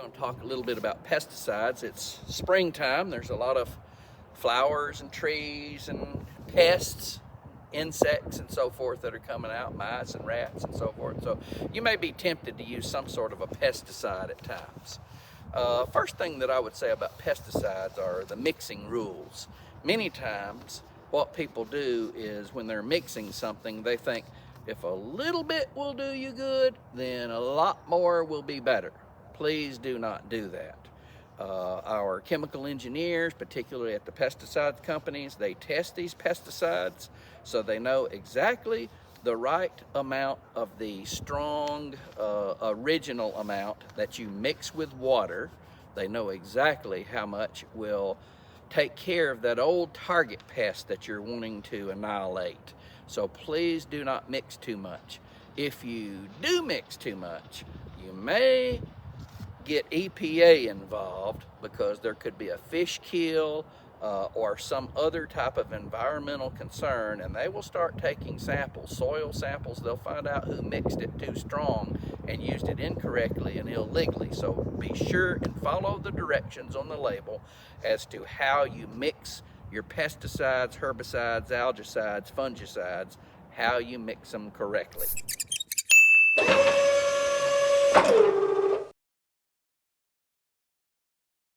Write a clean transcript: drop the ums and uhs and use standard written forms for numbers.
going to talk a little bit about pesticides. It's springtime. There's a lot of flowers and trees and pests, insects and so forth that are coming out, mice and rats and so forth. So you may be tempted to use some sort of a pesticide at times. First thing that I would say about pesticides are the mixing rules. Many times what people do is when they're mixing something, they think if a little bit will do you good, then a lot more will be better. Please do not do that. Our chemical engineers, particularly at the pesticide companies, they test these pesticides so they know exactly the right amount of the strong original amount that you mix with water. They know exactly how much will take care of that old target pest that you're wanting to annihilate. So please do not mix too much. If you do mix too much, you may get EPA involved because there could be a fish kill or some other type of environmental concern, and they will start taking samples, soil samples. They'll find out who mixed it too strong and used it incorrectly and illegally. So be sure and follow the directions on the label as to how you mix your pesticides, herbicides, algicides, fungicides, how you mix them correctly.